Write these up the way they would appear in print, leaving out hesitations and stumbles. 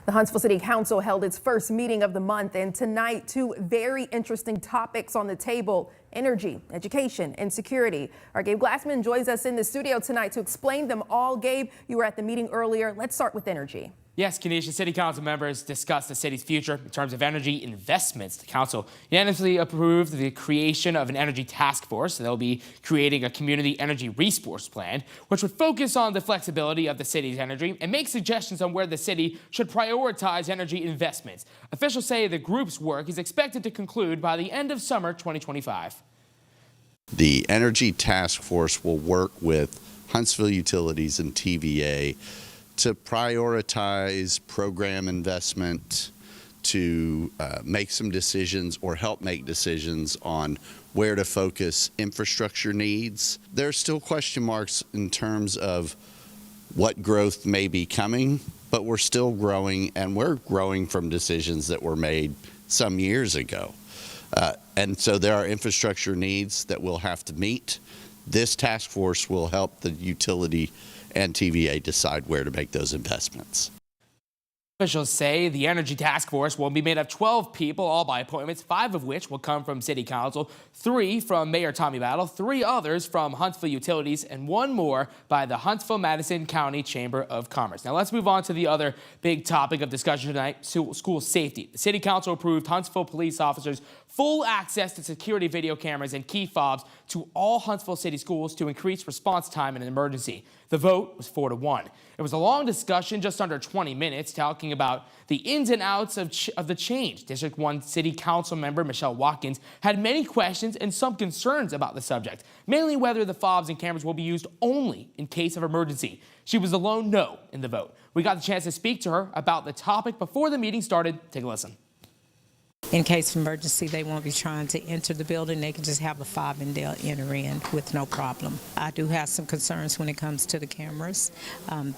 The Huntsville City Council held its first meeting of the month, and tonight, two very interesting topics on the table: energy, education, and security. Our Gabe Glassman joins us in the studio tonight to explain them all. Gabe, you were at the meeting earlier. Let's start with energy. Yes, Kenesha, City Council members discussed the city's future in terms of energy investments. The council unanimously approved the creation of an energy task force. They'll be creating a community energy resource plan, which would focus on the flexibility of the city's energy and make suggestions on where the city should prioritize energy investments. Officials say the group's work is expected to conclude by the end of summer 2025. The energy task force will work with Huntsville Utilities and TVA to prioritize program investment, to make some decisions or help make decisions on where to focus infrastructure needs. There are still question marks in terms of what growth may be coming, but we're still growing, and we're growing from decisions that were made some years ago. And so there are infrastructure needs that we'll have to meet. This task force will help the utility and TVA decide where to make those investments. Officials say the Energy Task Force will be made of 12 people, all by appointments, 5 of which will come from City Council, 3 from Mayor Tommy Battle, 3 others from Huntsville Utilities, and 1 more by the Huntsville-Madison County Chamber of Commerce. Now let's move on to the other big topic of discussion tonight: school safety. The City Council approved Huntsville police officers full access to security video cameras and key fobs to all Huntsville City Schools to increase response time in an emergency. The vote was 4-1. It was a long discussion, just under 20 minutes, talking about the ins and outs of the change. District 1 City Council member Michelle Watkins had many questions and some concerns about the subject, mainly whether the fobs and cameras will be used only in case of emergency. She was a lone no in the vote. We got the chance to speak to her about the topic before the meeting started. Take a listen. In case of emergency, they won't be trying to enter the building. They can just have a fob and they'll enter in with no problem. I do have some concerns when it comes to the cameras.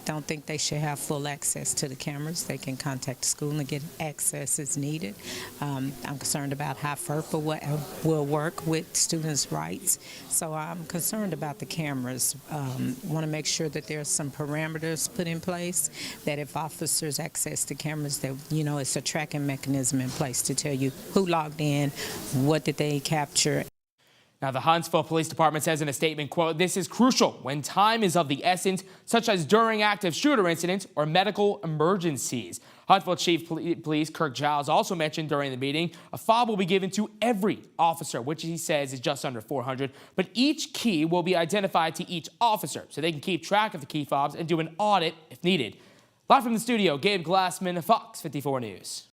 Don't think they should have full access to the cameras. They can contact the school and get access as needed. I'm concerned about how FERPA will work with students' rights. So I'm concerned about the cameras. Want to make sure that there's some parameters put in place, that if officers access the cameras, that it's a tracking mechanism in place to tell you who logged in, what did they capture. Now, the Huntsville Police Department says in a statement, quote, "This is crucial when time is of the essence, such as during active shooter incidents or medical emergencies." Huntsville Chief Police Kirk Giles also mentioned during the meeting a fob will be given to every officer, which he says is just under 400, but each key will be identified to each officer so they can keep track of the key fobs and do an audit if needed. Live from the studio, Gabe Glassman, Fox 54 News.